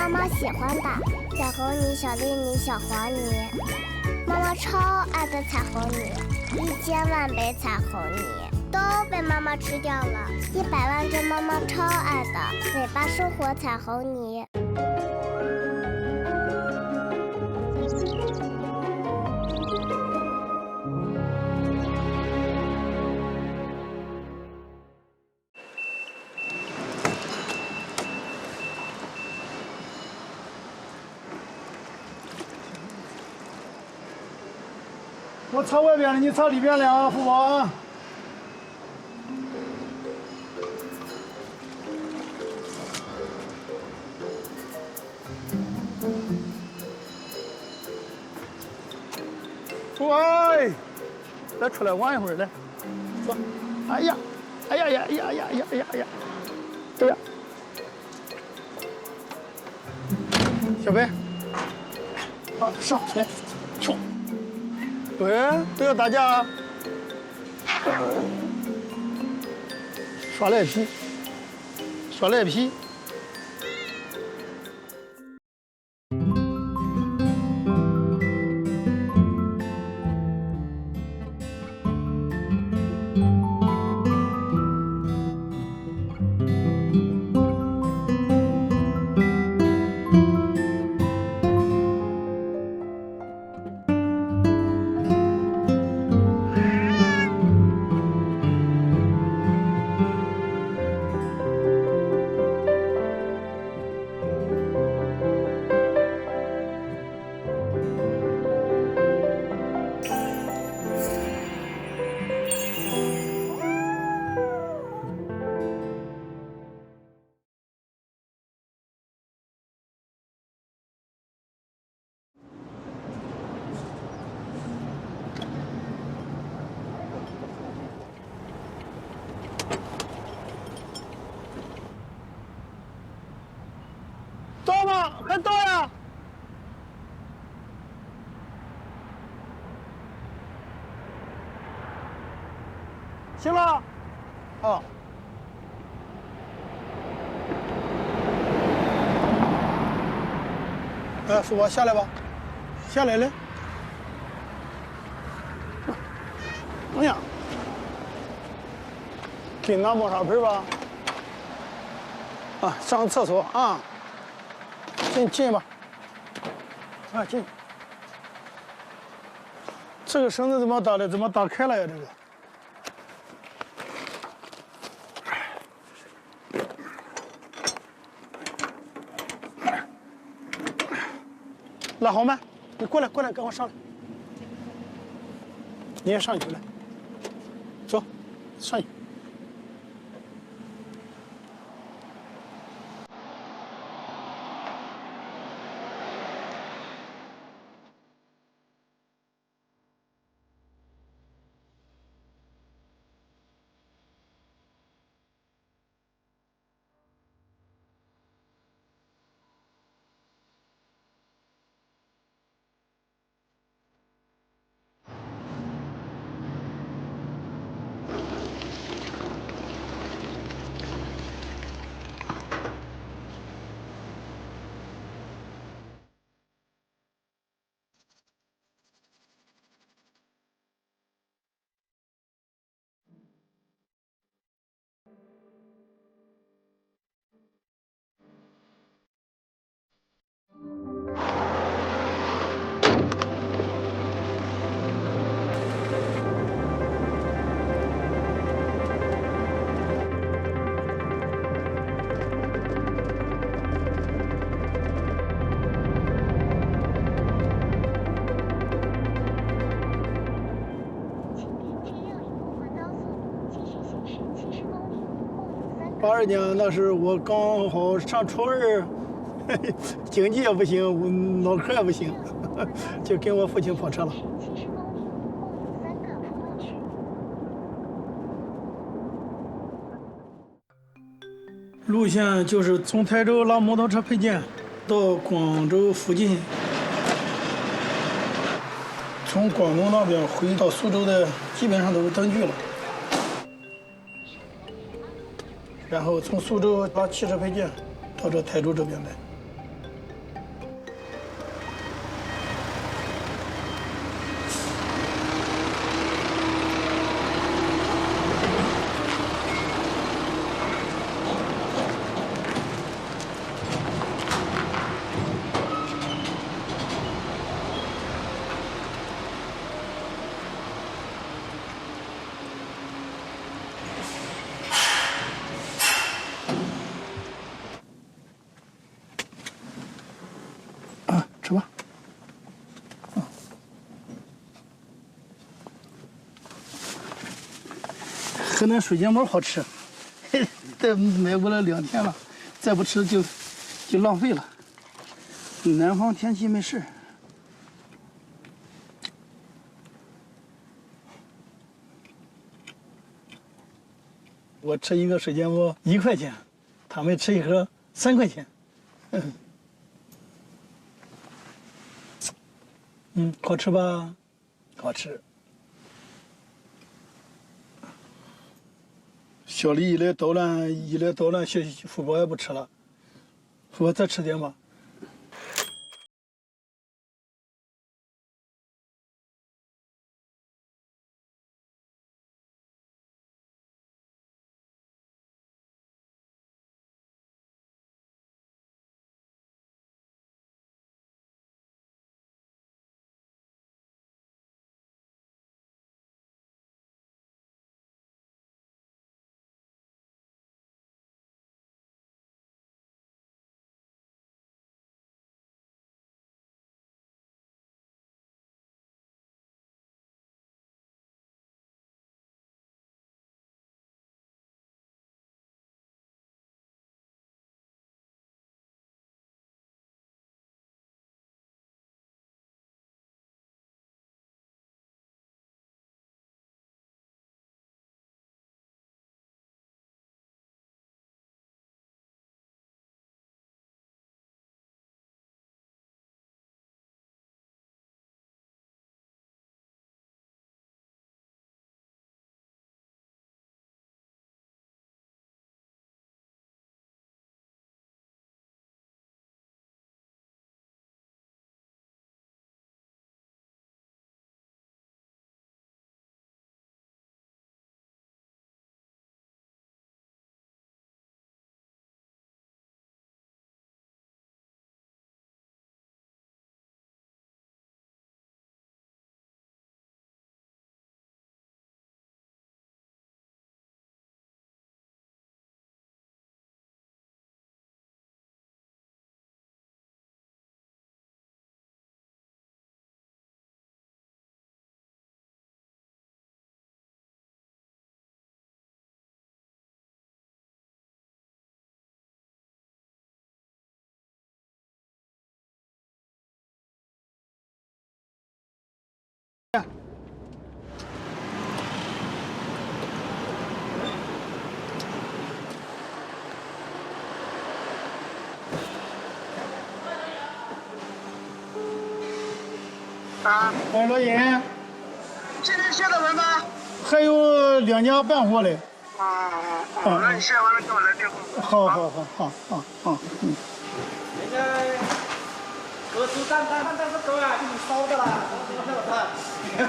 妈妈喜欢的，小红泥、小绿泥、小黄泥。妈妈超爱的彩虹泥，1千万杯彩虹泥都被妈妈吃掉了，100万只妈妈超爱的尾巴生活彩虹泥。我擦外边的，你擦里边的啊，福宝啊。喂，来出来玩一会儿来，走。哎呀，哎呀呀呀呀呀呀呀呀！哎呀，小飞，好上来，冲！对，都要打架。耍赖皮，耍赖皮。到吗？还到呀？行了。啊。哎，福宝下来吧，下来嘞。哎呀，给你拿抹茶盆吧。啊，上个厕所啊。进吧。啊，进。这个绳子怎么打的？怎么打开了呀？这个。拉好吗？你过来，跟我上来。你也上去来。走，上去。82年那时我刚好上初2，经济也不行，脑壳也不行，就跟我父亲跑车了。路线就是从台州拉摩托车配件到广州附近，从广东那边回到苏州的基本上都是登记了。然后从苏州拉汽车配件到这台州这边来。河南水煎包好吃，这买过来2天了，再不吃就浪费了。南方天气没事。我吃一个水煎包1块钱，他们吃一盒3块钱。好吃吧？好吃。小李一来捣乱，福宝也不吃了。福宝再吃点吧。哎，老尹，今天写的文吗？还有2年半活嘞。那你写完了给我来电话。好，人家我煮蛋蛋不够啊，给你烧的啦，我看。别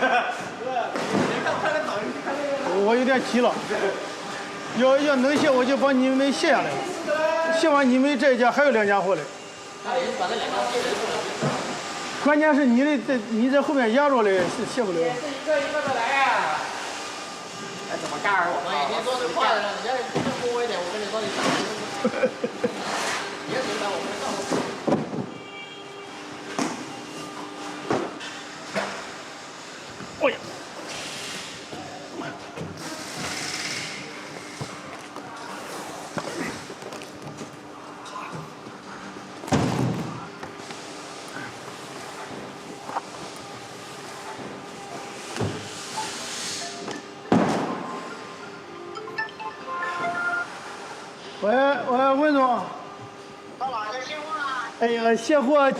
看快来跑，你看那个。我有点急了，要能卸我就把你们卸下来，卸完你们这一家还有2家货嘞。关键是你在后面压着嘞，是卸不了。一个的来啊！哎，怎么干？我每天说是快的，你要更多一点，我跟你说，你别明白我们上头。哎呀！喂，文总。到哪个卸货了？哎呀，卸货，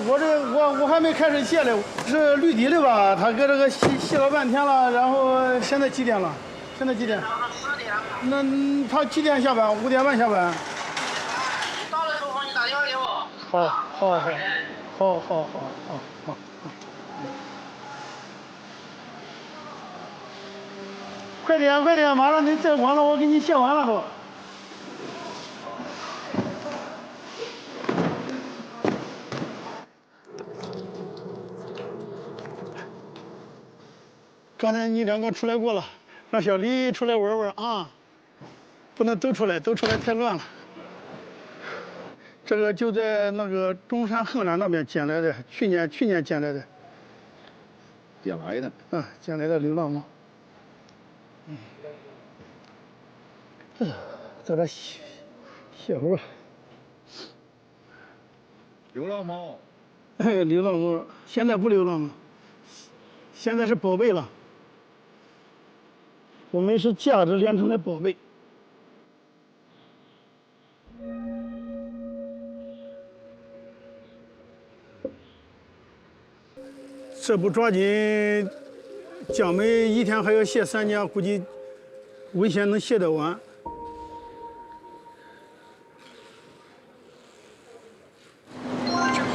我还没开始卸嘞，是绿地的吧？他搁这个卸了半天了，然后现在几点了？现在几点？ 10点。那他几点下班？5点半下班。到了之后你打电话给我。好。快点，马上你再完了，我给你卸完了都。刚才你2个出来过了，让小李出来玩玩啊，不能都出来太乱了。这个就在那个中山横栏那边捡来的，去年捡来的。捡来的？捡来的流浪猫。在这歇会儿。流浪猫。流浪猫，现在不流浪了，现在是宝贝了。我们是价值连城的宝贝。这不抓紧，江梅一天还要卸3家，估计危险能卸得完。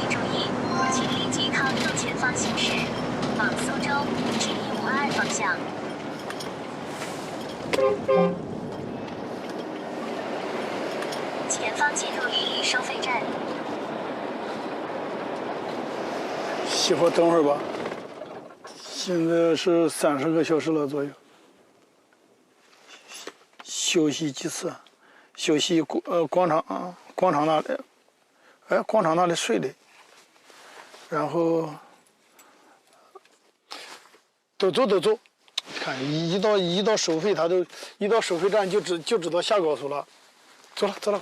注意，请立即靠右前方行驶，往苏州至152方向。前方进入离里收费站。歇会儿等会儿吧。现在是30个小时了左右。休息几次？休息广场那里，广场那里睡的。然后都走，看一到收费，他都一到收费站就知道下高速了。走了，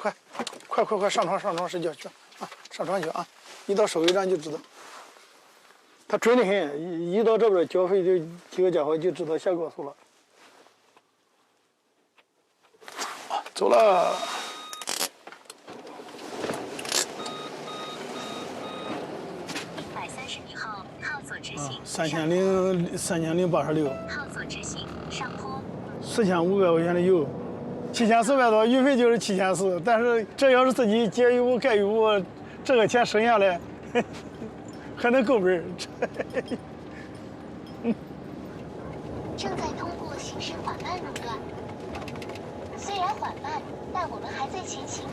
快上床睡觉去啊！上床去啊！一到收费站就知道。他准得很，一到这边交费就几个家伙就知道下高速了。走了。130米后靠左直行。3086。靠左直行，上坡。4500块钱的油，7400多，运费就是7400，但是这要是自己节油盖油，这个钱省下来，还能够本儿。正在通过行驶缓慢路段，虽然缓慢，但我们还在前行。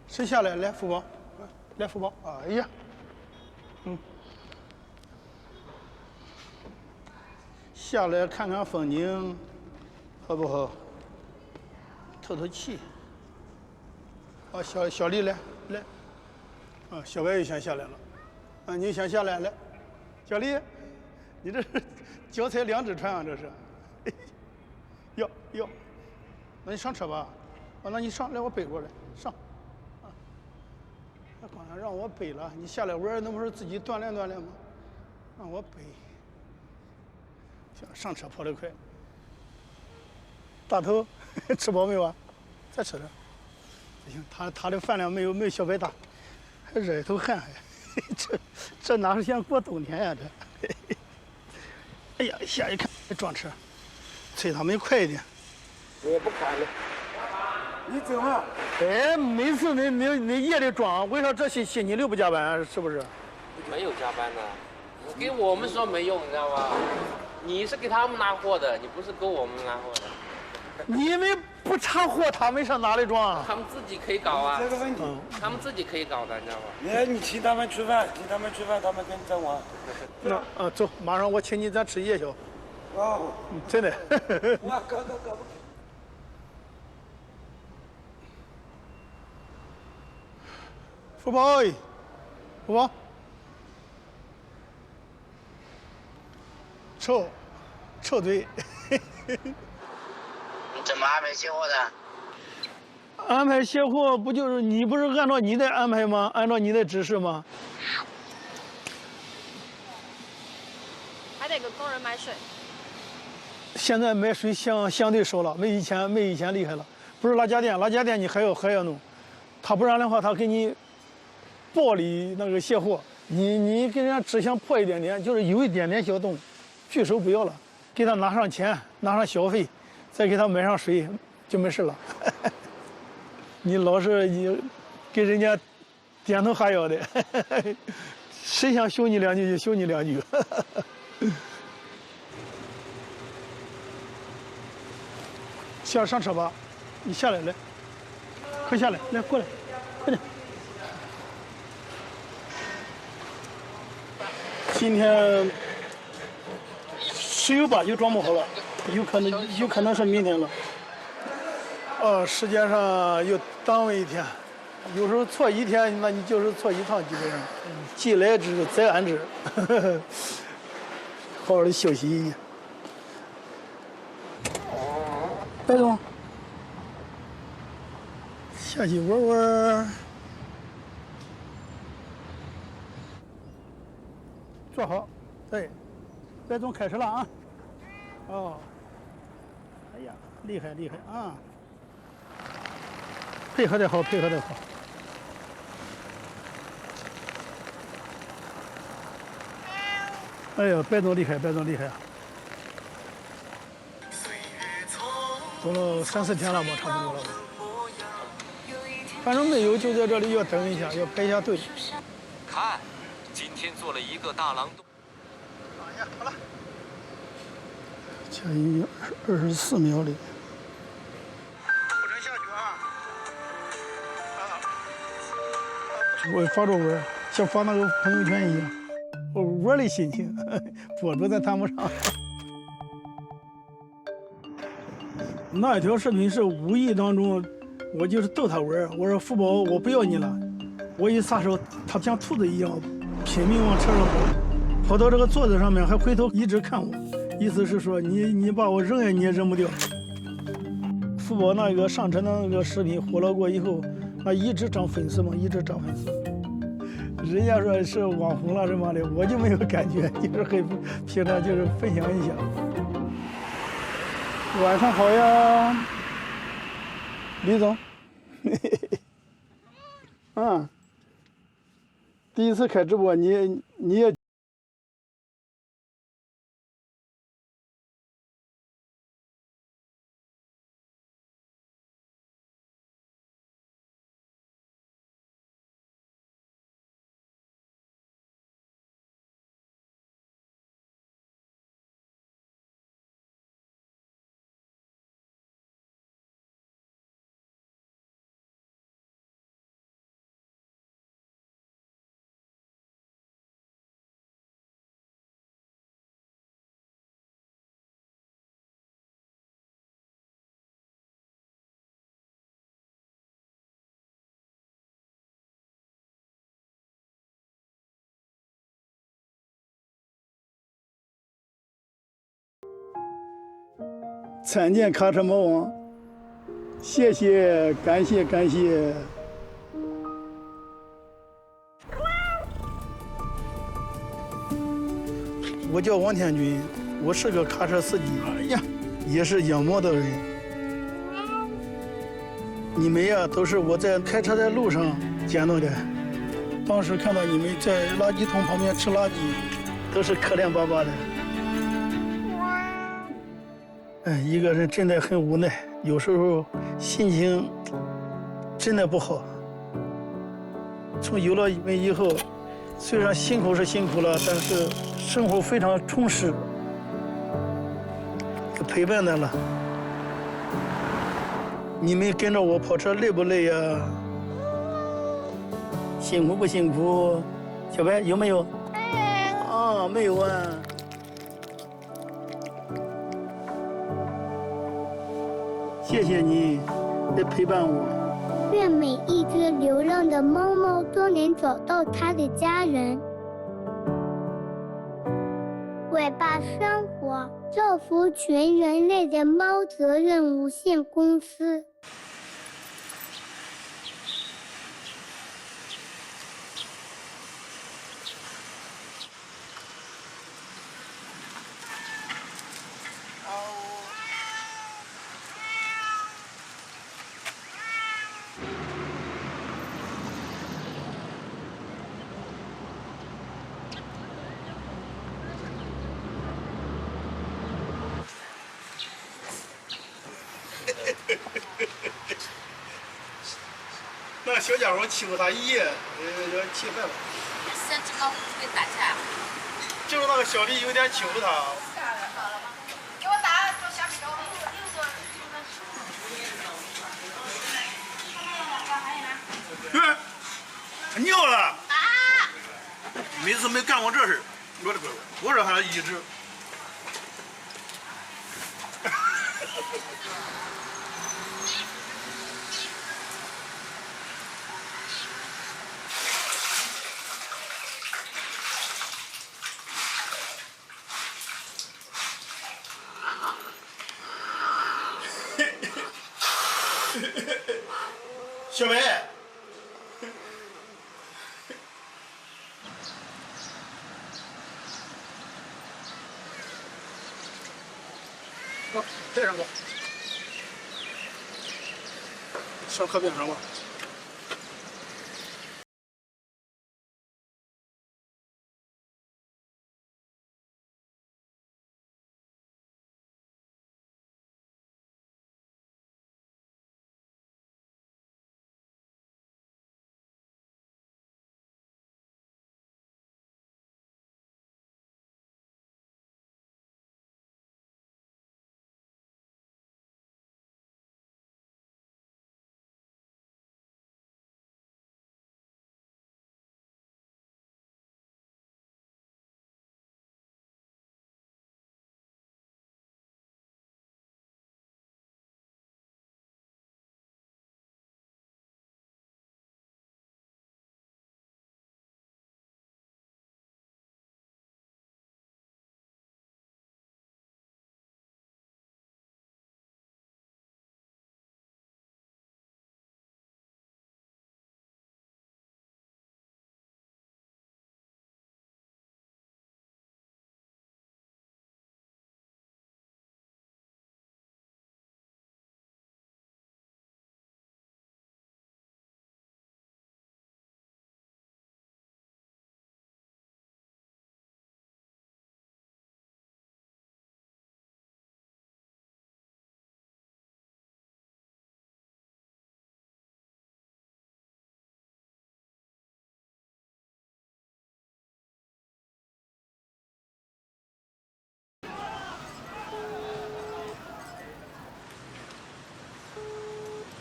谁下来？来福宝，来福宝。哎呀，下来看看风景，好不好？透气。啊，小丽来。啊，小白也先下来了。啊，你先下来来。小丽，你这是脚踩2只船啊，这是。哟，那你上车吧。啊，那你上来，我背过来，上。刚才让我背了，你下来玩那不是自己锻炼吗？让我背。行，上车跑得快。大头吃饱没有啊？再吃点。不行，他的饭量没有小白大，还热一头汗还。这哪是像过冬天呀？这。哎呀，下一看撞车，催他们快一点。我也不看了。你走嘛？哎，每次你夜里装，为啥这星期六不加班？是不是？没有加班的，给我们说没用，你知道吧？你是给他们拿货的，你不是给我们拿货的。你们不查货，他们上哪里装？他们自己可以搞啊，这个问题，他们自己可以搞的，你知道吧？你请他们吃饭，他们跟你在玩。那走，马上我请你咱吃夜宵。哦，真的。哇，搞。福宝，臭嘴。你怎么安排卸货的？安排卸货不就是你不是按照你的安排吗？按照你的指示吗？还得给工人买水。现在买水相对少了，没以前厉害了。不是拉家电你还要弄，他不然的话他给你暴力那个卸货，你给人家只想破一点点，就是有一点点小洞，拒收不要了，给他拿上钱，拿上小费，再给他买上水就没事了。你老是你给人家点头哈腰的，谁想凶你2句就凶你2句。上车吧，你下来来，快下来，来过来，快点。今天石油吧又装不好了，有可能是明天了。时间上又耽误一天，有时候错一天，那你就是错一趟，基本上。既来之则安之，好好的休息一下。白总，下去玩玩。坐好，对，白总开始了啊！哦，哎呀，厉害厉害啊！配合的好，配合的好。哎呀，白总厉害，白总厉害啊！走了3、4天了吧，差不多了吧。反正没有，就在这里要等一下，要排一下队。看，今天做了一个大郎东。哎呀，好了。前一24秒里。不准下去啊！我发着玩，像发那个朋友圈一样，我玩的心情，播出咱谈不上。那一条视频是无意当中，我就是逗他玩，我说福宝我不要你了，我一撒手，他像兔子一样拼命往车上跑，跑到这个座子上面还回头一直看我，意思是说你把我扔呀你也扔不掉。福宝那个上传的那个视频火了过以后，那一直涨粉丝嘛，一直涨粉丝。人家说是网红了什么的，我就没有感觉，就是很平常就是分享一下。晚上好呀，李总。啊，第一次开直播，你也。参见卡车魔王，谢谢，感谢感谢。我叫王天军，我是个卡车司机，哎呀，也是养猫的人。你们呀，都是我在开车的路上见到的。当时看到你们在垃圾桶旁边吃垃圾，都是可怜巴巴的。哎，一个人真的很无奈，有时候心情真的不好。从有了你们以后，虽然辛苦是辛苦了，但是生活非常充实，陪伴的了。你们跟着我跑车累不累呀？辛苦不辛苦？小白有没有？啊，没有啊。谢谢你来陪伴我。愿每一只流浪的猫猫都能找到它的家人。尾巴生活，造福全人类的猫责任无限公司。那小家伙欺负他爷，气坏了。这个会打架。就是那个小李有点欺负他。给我打做小米粥。尿了！啊！每次没干过这事，我说还一直。小梅。带上吧，上课边上吧。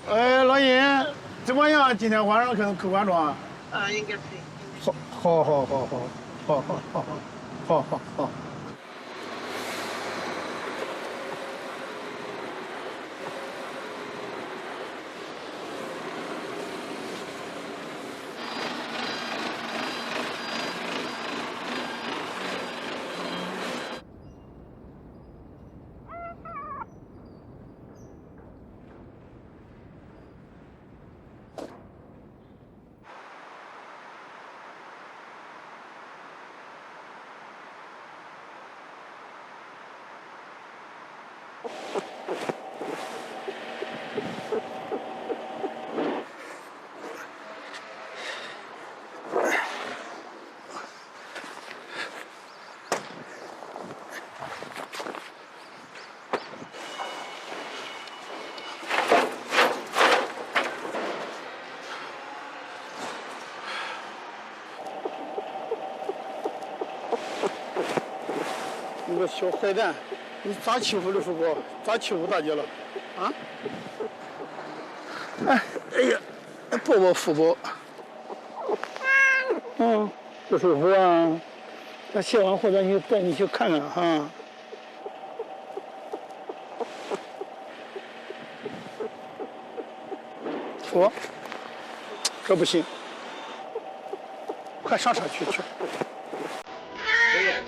哎，老尹，怎么样？今天晚上去关庄？应该可以。好。你个小坏蛋，你咋欺负刘富国？咋欺负大姐了？啊？哎呀，抱抱富国。不舒服啊？那歇完或者你带你去看看哈。我，这不行，快上车去。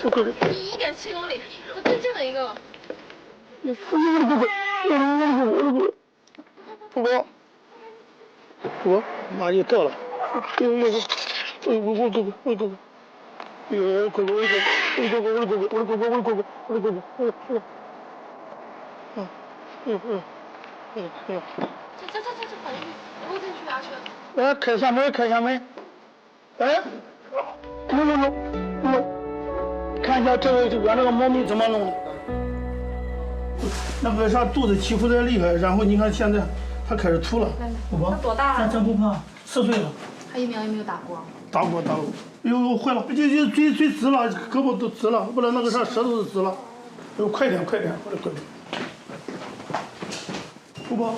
1.7公里，就最近的一个。我马上就到了。这，我进去啊去。哎，开下门。哎，看一下这俺这个猫咪怎么弄的？那个啥肚子起伏的厉害，然后你看现在它开始吐了。它多大了？咱不怕，4岁了。它疫苗有没有打过？打过。哎呦，坏了，就嘴紫了，胳膊都紫了，不然那个啥舌头都紫了。快点，快点。不宝，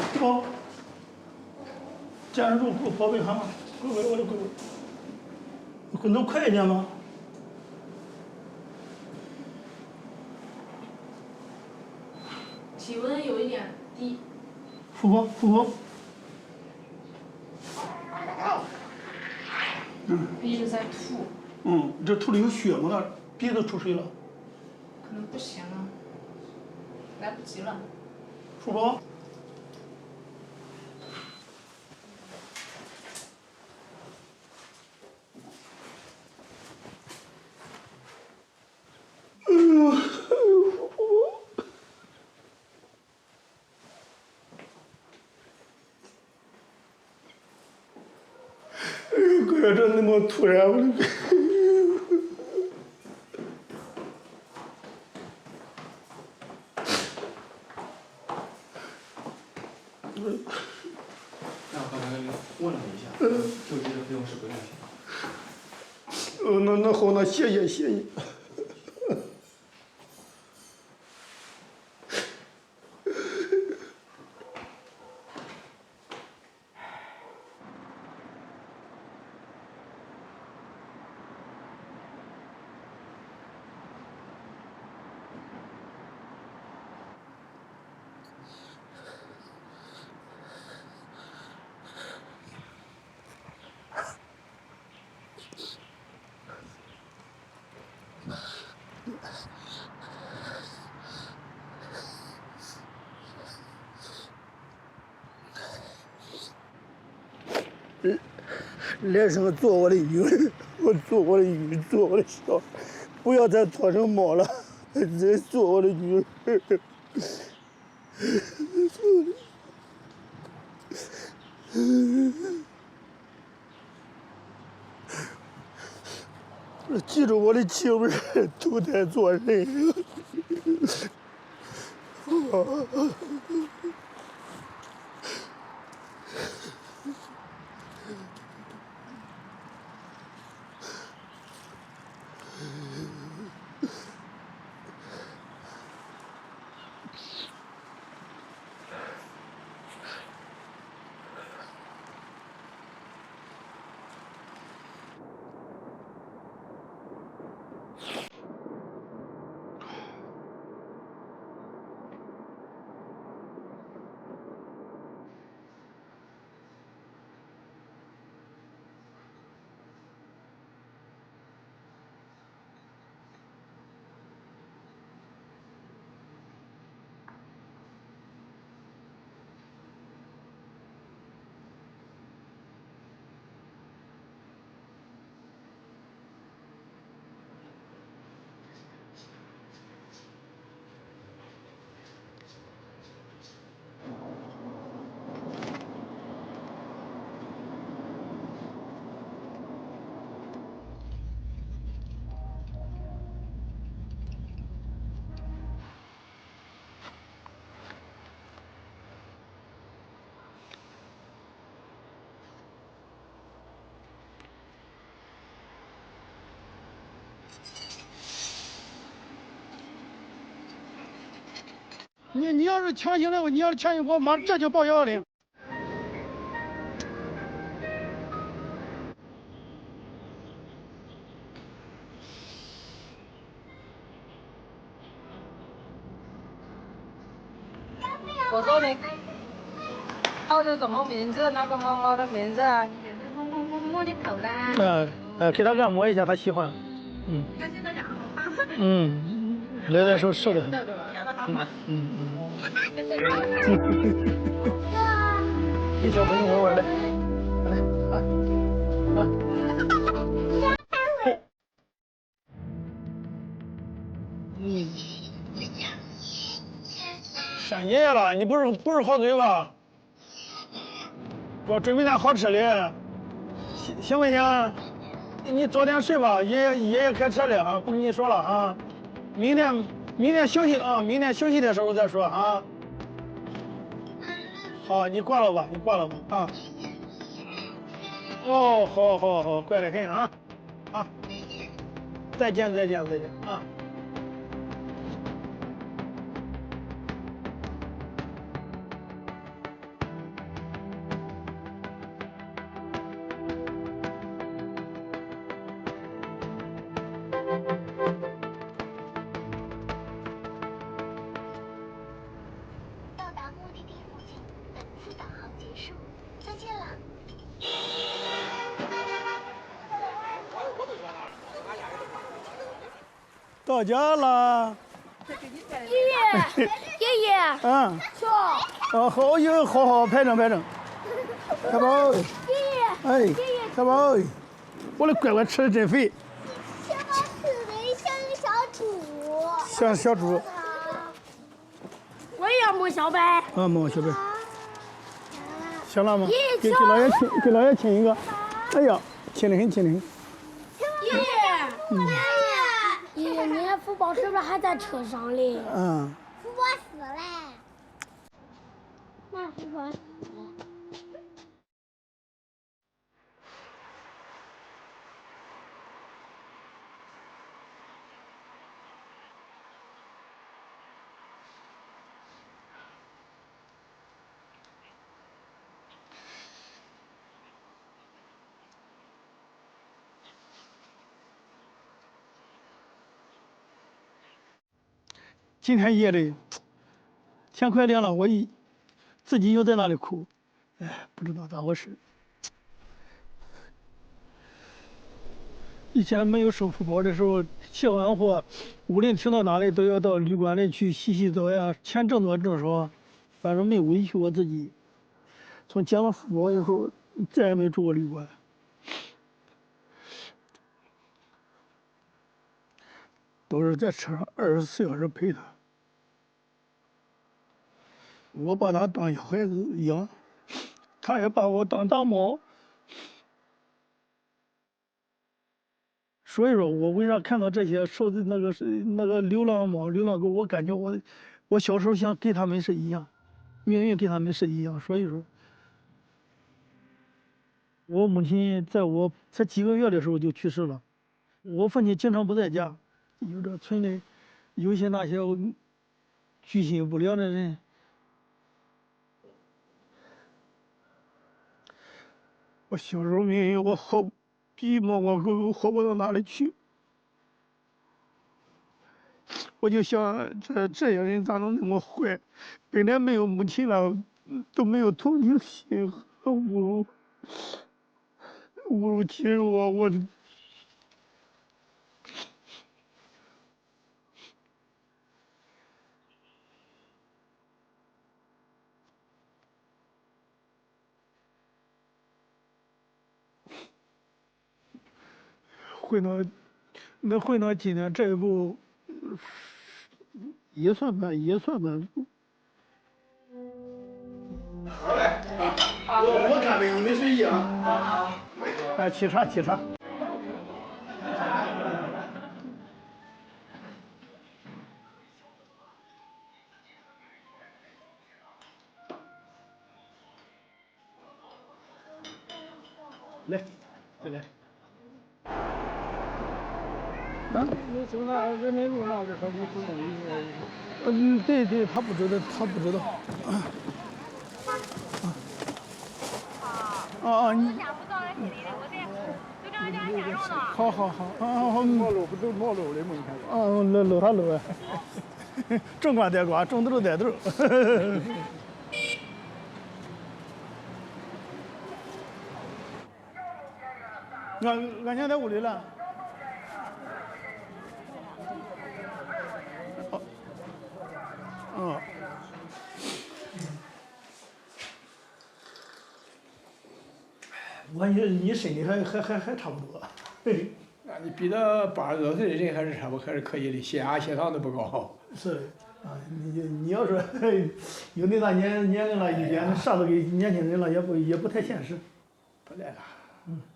坚持住，宝贝蛤蟆，我的乖，能快一点吗？体温有一点低。富婆。一直在吐。这吐里有血吗？鼻子出水了。可能不行了，来不及了。富宝。哥呀，这那么突然，我的。那我刚才问了一下，救济的费用是不用钱。那好，那谢谢谢谢。来生做我的女儿，我做我的女儿，做我的小，不要再拖成猫了，再做我的女儿。记住我的情味，投胎做人。你要是强行的话，你要是强行，我马上这就报110。我说你，叫的什么名字？那个猫猫的名字啊？摸你头啦。给他按摩一下，他喜欢。来的时候瘦的很。一小朋友玩玩来，闪爷爷了，你不是好嘴吧？我准备点好吃的，行不行？你早点睡吧，爷爷开车了啊，不跟你说了啊。明天休息啊，明天休息的时候再说啊。好，你挂了吧啊。哦，好，乖得很啊，啊，再见啊。到达目的地附近，本次导航结束，再见了。到家了。爷爷，嗯。说。好，排整。小宝。爷爷。小宝，我的乖乖吃的真肥。小宝吃的像个小猪。像小猪。我也要摸小白。摸小白。行了吗？给老爷亲一个。哎呀，亲得很，亲得很。爷爷，你看福宝是不是还在车上嘞？嗯。福宝死了。那福宝死了。今天夜里，天快亮了，我自己又在那里哭，哎，不知道咋回事。以前没有收福包的时候，卸完货，无论停到哪里都要到旅馆里去洗澡呀，钱挣多挣少，反正没委屈我自己。从捡了福包以后，再也没住过旅馆。都是在车上24小时陪他。我把他当小孩子养，他也把我当大猫。所以说我为啥看到这些受的那个流浪猫、流浪狗，我感觉我小时候想跟他们是一样，命运跟他们是一样。所以说，我母亲在我才几个月的时候就去世了，我父亲经常不在家，有这村里有些那些居心不良的人。我小时候命运我好比猫猫狗狗好不到哪里去，我就想这些人咋能那么坏？本来没有母亲了，都没有同情心和侮辱侵入我。能混到今天这一步，也算满足。好嘞，我看没你们水啊。哎，沏茶沏茶。来，再来。啊？你走那人民路那边他不懂对，他不知道。你。好。毛路不走毛路的嘛，你看。搂他搂啊。种瓜得瓜，种豆得豆。俺娘在屋里了。哦。你身体还差不多。那你比那80多岁的人还是可以的，血压血糖都不高。是的，啊，你要说有那大年龄了，一点啥都给年轻人了，也不太现实。不来了。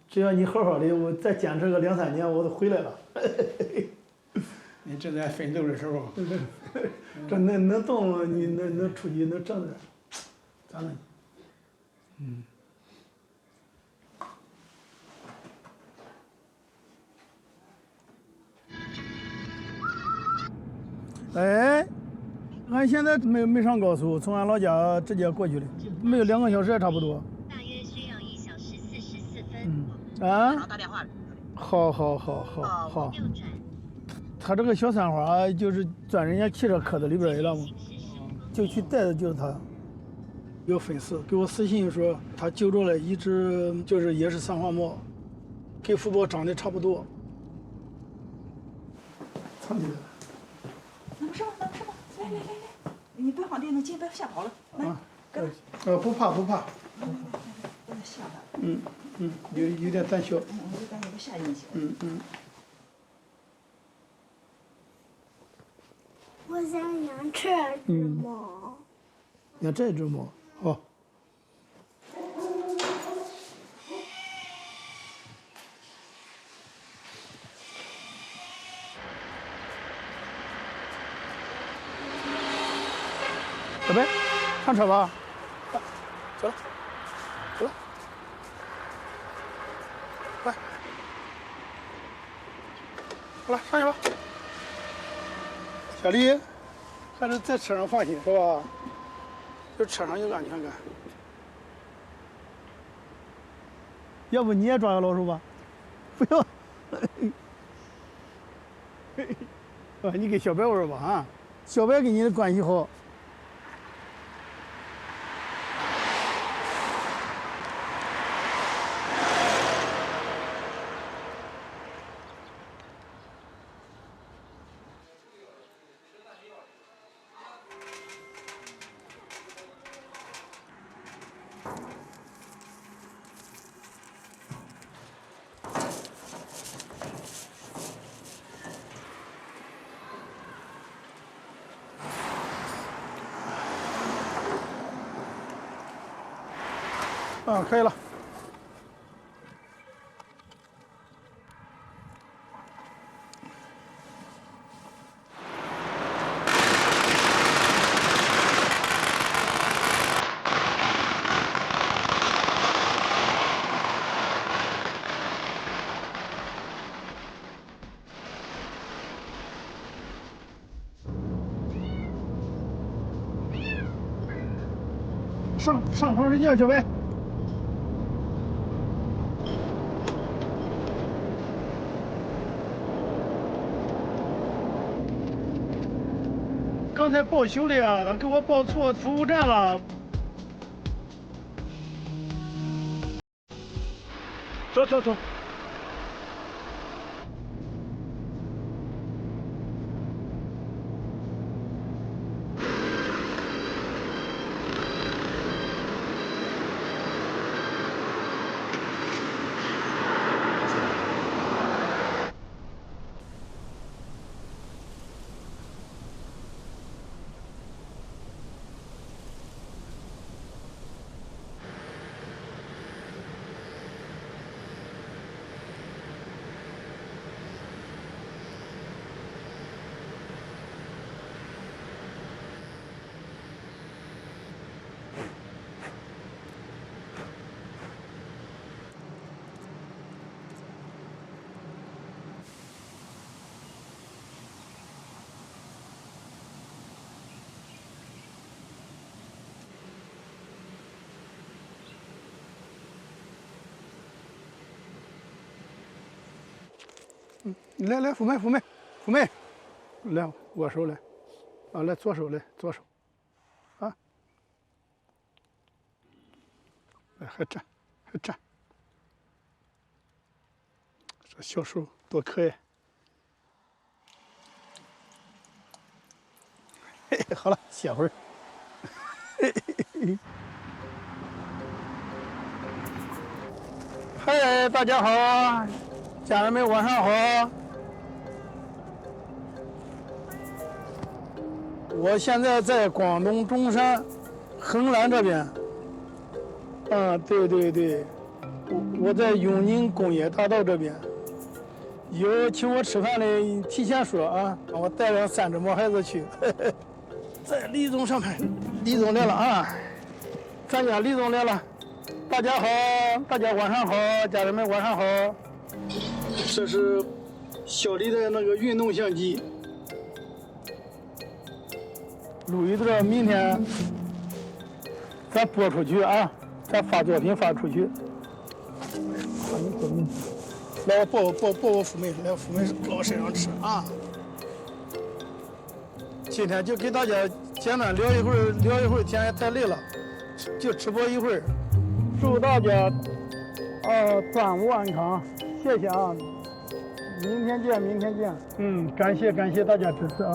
只要你好好的，我再坚持个2-3年，我都回来了。你正在奋斗的时候。这能动，你能出去能挣点，咋弄？哎，俺现在没上高速，从俺老家直接过去的，没有2个小时也差不多。大约需要1小时44分。啊？打电话。好。他这个小三花就是钻人家汽车壳子里边去了嘛，就去带的就是他。有粉丝给我私信说，他救着了一只，就是也是三花猫，跟福宝长得差不多。藏起来了。能吃吧，来，你别放电动机，别吓跑了。来，不怕。不能吓他。有点胆小。我就感觉他吓进去。我想养这只猫。养这只猫，好。小白，上车吧。走了，走了。来，好了，上去吧。小丽，还是在车上放心是吧？就车上有安全感。要不你也抓个老鼠吧？不要。你跟小白玩吧啊！小白跟你的关系好。可以了。上床睡觉，小白。刚才报修的呀，他给我报错服务站了。走走走。来，福妹，来握手来，啊，来左手，啊，来还站，这小手多可爱。嘿，好了，歇会儿。嗨，大家好。家人们晚上好，我现在在广东中山横栏这边。啊，对，我在永宁工业大道这边。有请我吃饭的提前说啊，我带上3只毛孩子去。在李总上班，李总来了啊，咱家李总来了。大家好，大家晚上好，家人们晚上好。这是小李的那个运动相机，录一段，明天咱播出去啊，咱发作品发出去。来，我抱我福妹，来，福妹落我身上吃啊。今天就给大家简单聊一会儿，天也太累了，就直播一会儿。祝大家端午安康，谢谢啊。明天见。感谢大家支持啊！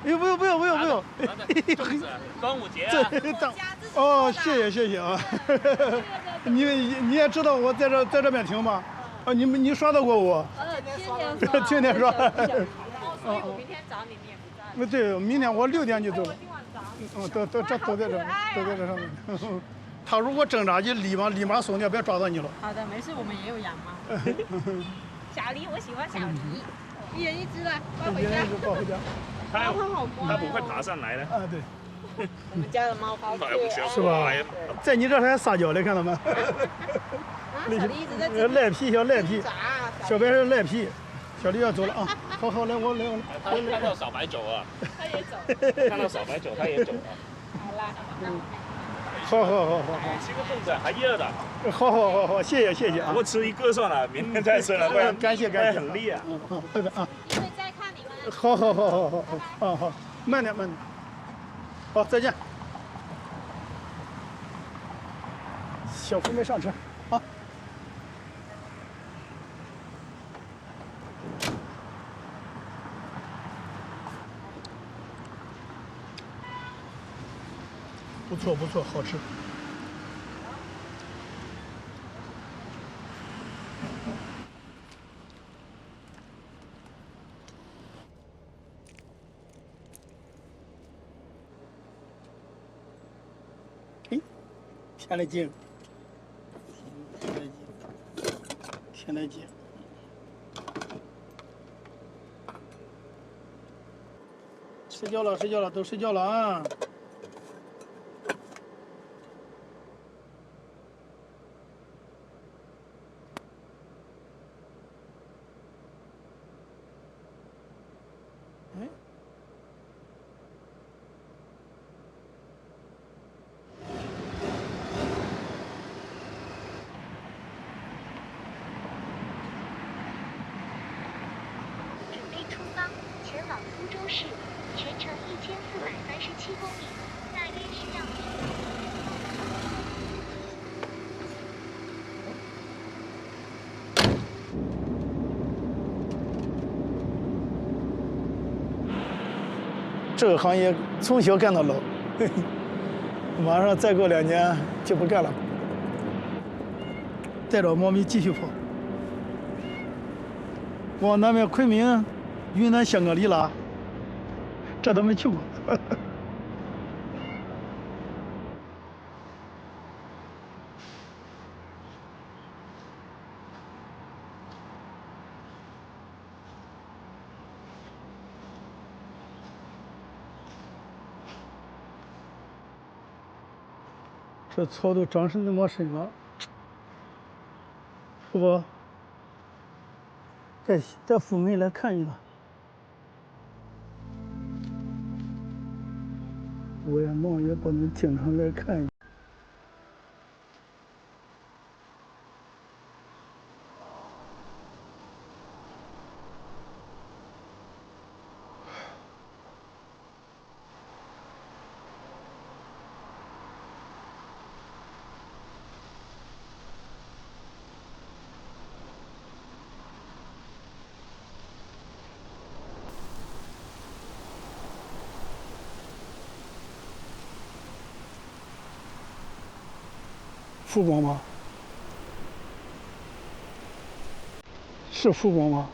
哎，不用。端午节。哦，谢谢啊！你也知道我在这边停吗？啊，你刷到过我？天天刷。所以我明天找你，你也不在。对，明天我6点就走了。都在这上面。他如果挣扎就立马松掉，别抓到你了。好的，没事，我们也有羊吗？小梨，我喜欢小梨，一人一只了，抱回家。它不会爬上来的。啊，对。我们家的猫好可爱，是吧？在你这还撒娇的，看到没？小丽一直在赖皮，小赖皮，小白是赖皮。小丽要走了啊！好好，来我来。他看到小白走啊，他也走。看到小白走，他也走了。好啦，好。吃个粽子还热的。好，谢谢啊。不过吃一个算了，明天再吃了，不然感谢，很腻啊。拜拜啊。一会再看你们。好，慢点。好，再见。小福没上车啊。不错，好吃。添了劲，睡觉了，都睡觉了啊！准备出发，前往苏州市，全程1437公里，大约需要这个行业从小干到老，马上再过2年就不干了，带着猫咪继续跑，往南边昆明、云南、香格里拉，这都没去过。这草都长成那么深了，是不？带父母来看一看。我也忙也不能经常来看。富光吗？是富光吗？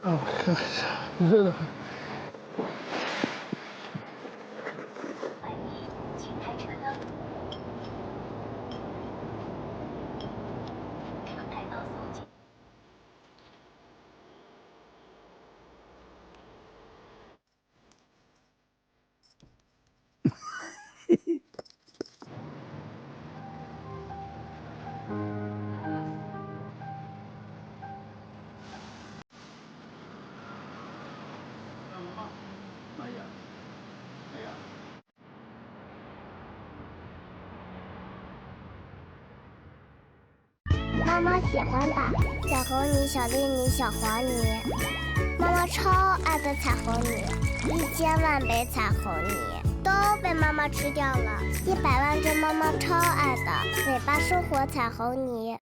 啊，热的很。请开车灯。开到搜集。妈妈喜欢吧？小红泥、小绿泥、小黄泥，妈妈超爱的彩虹泥，1千万杯彩虹泥都被妈妈吃掉了，100万只妈妈超爱的尾巴生活彩虹泥。